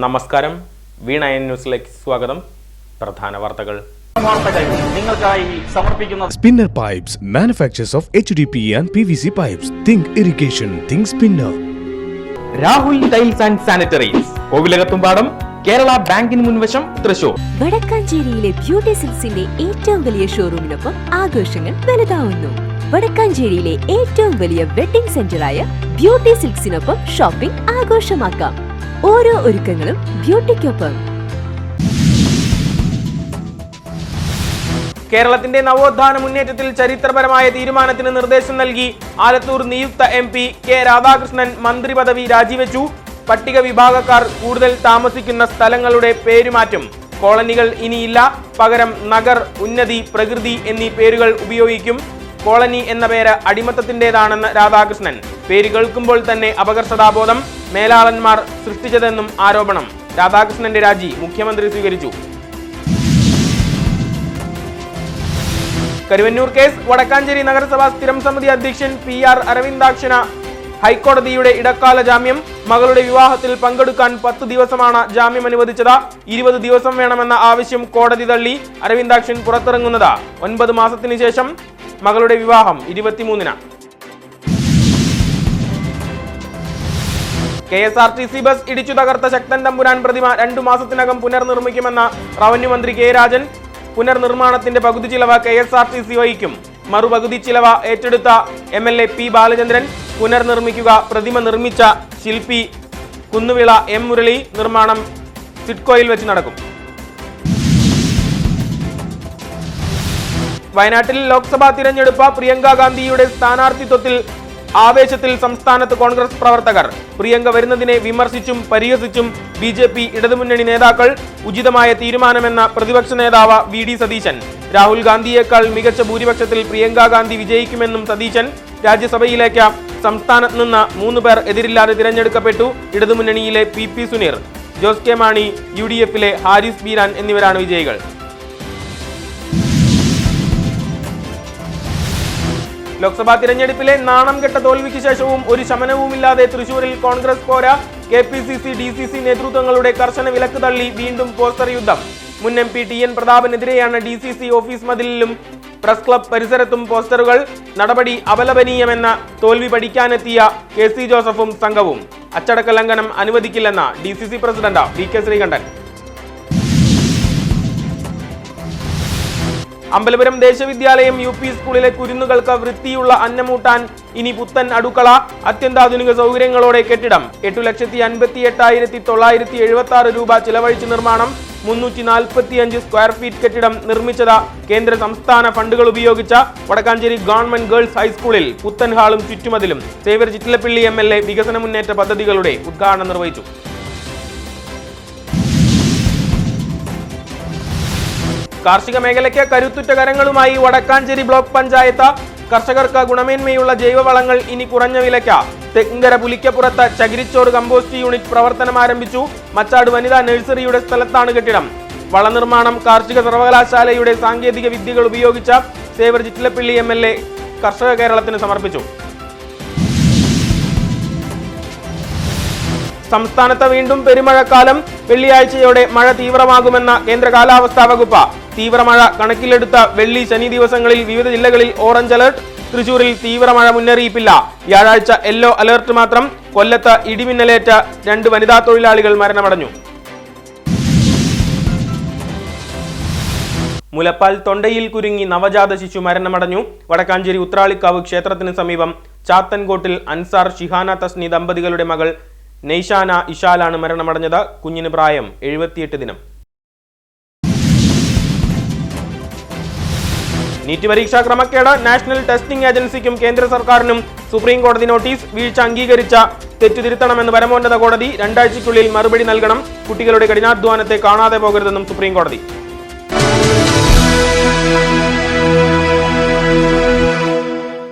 നമസ്കാരം, വീണ ന്യൂസിലേക്ക് സ്വാഗതം. പ്രധാന വാർത്തകൾ. Spinner Pipes manufacturers of HDP and PVC pipes. Think irrigation, think spinner. Rahul tiles and sanitaries, Kovilakathumpadam, Kerala ബാങ്കിന് മുൻവശം, തൃശൂർ. വടക്കാഞ്ചേരിയിലെ ബ്യൂട്ടി സിൽക്സിന്റെ ഏറ്റവും വലിയ ഷോറൂമിനൊപ്പം ആഘോഷങ്ങൾ വലുതാവുന്നു. വടക്കാഞ്ചേരിയിലെ ഏറ്റവും വലിയ വെഡിംഗ് സെന്ററായ ബ്യൂട്ടി സിൽക്സിനൊപ്പം ഷോപ്പിംഗ് ആഘോഷമാക്കാം. ഓരോ ഒരുക്കങ്ങളും ബ്യൂട്ടിക്കൊപ്പം. കേരളത്തിന്റെ നവോത്ഥാന മുന്നേറ്റത്തിൽ ചരിത്രപരമായ തീരുമാനത്തിന് നിർദ്ദേശം നൽകി ആലത്തൂർ നിയുക്ത MP കെ രാധാകൃഷ്ണൻ മന്ത്രി പദവി രാജിവെച്ചു. പട്ടിക വിഭാഗക്കാർ കൂടുതൽ താമസിക്കുന്ന സ്ഥലങ്ങളുടെ പേരുമാറ്റും. കോളനികൾ ഇനിയില്ല, പകരം നഗർ, ഉന്നതി, പ്രകൃതി എന്നീ പേരുകൾ ഉപയോഗിക്കും. കോളനി എന്ന പേര് അടിമത്തത്തിൻ്റെതാണെന്ന് രാധാകൃഷ്ണൻ. പേര് കേൾക്കുമ്പോൾ തന്നെ അപകർഷതാബോധം, മേലാളന്മാർ സൃഷ്ടിച്ചതെന്നും ആരോപണം. രാധാകൃഷ്ണന്റെ രാജി മുഖ്യമന്ത്രി സ്വീകരിച്ചു. കരുവന്നൂർ കേസ്. വടക്കാഞ്ചേരി നഗരസഭാ സ്ഥിരം സമിതി അധ്യക്ഷൻ PR അരവിന്ദാക്ഷന് ഹൈക്കോടതിയുടെ ഇടക്കാല ജാമ്യം. മകളുടെ വിവാഹത്തിൽ പങ്കെടുക്കാൻ 10 ദിവസമാണ് ജാമ്യം അനുവദിച്ചത്. 20 ദിവസം വേണമെന്ന ആവശ്യം കോടതി തള്ളി. അരവിന്ദാക്ഷൻ പുറത്തിറങ്ങുന്നത് 9 മാസത്തിന് ശേഷം. മകളുടെ വിവാഹം 23-ന്. KSRTC ബസ് ഇടിച്ചു തകർത്ത ശക്തൻ തമ്പുരാൻ പ്രതിമ 2 മാസത്തിനകം പുനർനിർമ്മിക്കുമെന്ന റവന്യൂ മന്ത്രി K രാജൻ. പുനർനിർമ്മാണത്തിന്റെ പകുതി ചിലവ് KSRTC വഹിക്കും. മറുപകുതി ചിലവ് ഏറ്റെടുത്ത MLA P ബാലചന്ദ്രൻ. പുനർനിർമ്മിക്കുക. പ്രതിമ നിർമ്മിച്ച ശില്പി കുന്നുവിള M മുരളി. നിർമ്മാണം സിഡ്കോയിൽ വെച്ച് നടക്കും. വയനാട്ടിൽ ലോക്സഭാ തിരഞ്ഞെടുപ്പ്. പ്രിയങ്ക ഗാന്ധിയുടെ സ്ഥാനാർത്ഥിത്വത്തിൽ ആവേശത്തിൽ സംസ്ഥാനത്ത് കോൺഗ്രസ് പ്രവർത്തകർ. പ്രിയങ്ക വരുന്നതിനെ വിമർശിച്ചും പരിഹസിച്ചും BJP ഇടതുമുന്നണി നേതാക്കൾ. ഉചിതമായ തീരുമാനമെന്ന പ്രതിപക്ഷ നേതാവ് VD സതീശൻ. രാഹുൽ ഗാന്ധിയേക്കാൾ മികച്ച ഭൂരിപക്ഷത്തിൽ പ്രിയങ്ക ഗാന്ധി വിജയിക്കുമെന്നും സതീശൻ. രാജ്യസഭയിലേക്ക് സംസ്ഥാനത്ത് നിന്ന് 3 പേർ എതിരില്ലാതെ തിരഞ്ഞെടുക്കപ്പെട്ടു. ഇടതുമുന്നണിയിലെ PP സുനീർ, ജോസ് കെ മാണി, UDF-ലെ ഹാരിസ് ബീരാൻ എന്നിവരാണ് വിജയികൾ. ലോക്സഭാ തിരഞ്ഞെടുപ്പിലെ നാണം കെട്ട തോൽവിക്ക് ശേഷവും ഒരു ശമനവുമില്ലാതെ തൃശൂരിൽ കോൺഗ്രസ് പോര. KPCC DCC നേതൃത്വങ്ങളുടെ കർശന വിലക്ക് തള്ളി വീണ്ടും പോസ്റ്റർ യുദ്ധം. മുൻ MP TN പ്രതാപനെതിരെയാണ് DCC ഓഫീസ് മതിലിലും പ്രസ് ക്ലബ് പരിസരത്തും പോസ്റ്ററുകൾ. നടപടി അപലപനീയമെന്ന തോൽവി പഠിക്കാനെത്തിയ KC ജോസഫും സംഘവും. അച്ചടക്ക ലംഘനം അനുവദിക്കില്ലെന്ന DCC president VK Sreekandan. Ambalapuram Deshavidyalayam UP സ്കൂളിലെ കുരുന്നുകൾക്ക് വൃത്തിയുള്ള അന്നമൂട്ടാൻ ഇനി പുത്തൻ അടുക്കള. അത്യന്താധുനിക സൗകര്യങ്ങളോടെ കെട്ടിടം. 8,58,976 രൂപ ചിലവഴിച്ച് നിർമ്മാണം. 345 സ്ക്വയർ ഫീറ്റ് കെട്ടിടം നിർമ്മിച്ചത് കേന്ദ്ര സംസ്ഥാന ഫണ്ടുകൾ ഉപയോഗിച്ച. വടക്കാഞ്ചേരി ഗവൺമെന്റ് ഗേൾസ് ഹൈസ്കൂളിൽ പുത്തൻ ഹാളും ചുറ്റുമതിലും. സേവ്യർ ചിറ്റിലപ്പിള്ളി MLA വികസന മുന്നേറ്റ പദ്ധതികളുടെ ഉദ്ഘാടനം നിർവഹിച്ചു. കാർഷിക മേഖലയ്ക്ക് കരുത്തുറ്റ കരങ്ങളുമായി വടക്കാഞ്ചേരി ബ്ലോക്ക് പഞ്ചായത്ത്. കർഷകർക്ക് ഗുണമേന്മയുള്ള ജൈവവളങ്ങൾ ഇനി കുറഞ്ഞ വിലയ്ക്ക്. തെങ്കര പുലിക്കപ്പുറത്ത് ചകിരിച്ചോറ് കമ്പോസ്റ്റ് യൂണിറ്റ് പ്രവർത്തനം ആരംഭിച്ചു. മച്ചാട് വനിതാ നഴ്സറിയുടെ സ്ഥലത്താണ് കെട്ടിടം. വളനിർമ്മാണം കാർഷിക സർവകലാശാലയുടെ സാങ്കേതിക വിദ്യകൾ ഉപയോഗിച്ച. സേവ്യർ ചിറ്റിലപ്പിള്ളി MLA കർഷക കേരളത്തിന് സമർപ്പിച്ചു. സംസ്ഥാനത്ത് വീണ്ടും പെരുമഴക്കാലം. വെള്ളിയാഴ്ചയോടെ മഴ തീവ്രമാകുമെന്ന കേന്ദ്ര കാലാവസ്ഥാ വകുപ്പ്. തീവ്രമഴ കണക്കിലെടുത്ത വെള്ളി ശനി ദിവസങ്ങളിൽ വിവിധ ജില്ലകളിൽ ഓറഞ്ച് അലർട്ട്. തൃശൂരിൽ തീവ്രമഴ മുന്നറിയിപ്പില്ല. വ്യാഴാഴ്ച യെല്ലോ അലർട്ട് മാത്രം. കൊല്ലത്ത് ഇടിമിന്നലേറ്റ 2 വനിതാ തൊഴിലാളികൾ മരണമടഞ്ഞു. മുലപ്പാൽ തൊണ്ടയിൽ കുരുങ്ങി നവജാത ശിശു മരണമടഞ്ഞു. വടക്കാഞ്ചേരി ഉത്രാളിക്കാവ് ക്ഷേത്രത്തിന് സമീപം ചാത്തൻകോട്ടിൽ അൻസാർ ഷിഹാന തസ്നി ദമ്പതികളുടെ മകൾ നെയ്ഷാന ഇഷാലാണ് മരണമടഞ്ഞത്. കുഞ്ഞിന് പ്രായം 78 ദിനം. നീറ്റ് പരീക്ഷാ ക്രമക്കേട്. നാഷണൽ ടെസ്റ്റിംഗ് ഏജൻസിക്കും കേന്ദ്ര സർക്കാരിനും സുപ്രീം കോടതി നോട്ടീസ്. വീഴ്ച അംഗീകരിച്ച തെറ്റുതിരുത്തണമെന്ന് പരമോന്നത കോടതി. 2 ആഴ്ചയ്ക്കുള്ളിൽ മറുപടി നൽകണം. കുട്ടികളുടെ കഠിനാധ്വാനത്തെ കാണാതെ പോകരുതെന്നും സുപ്രീം കോടതി.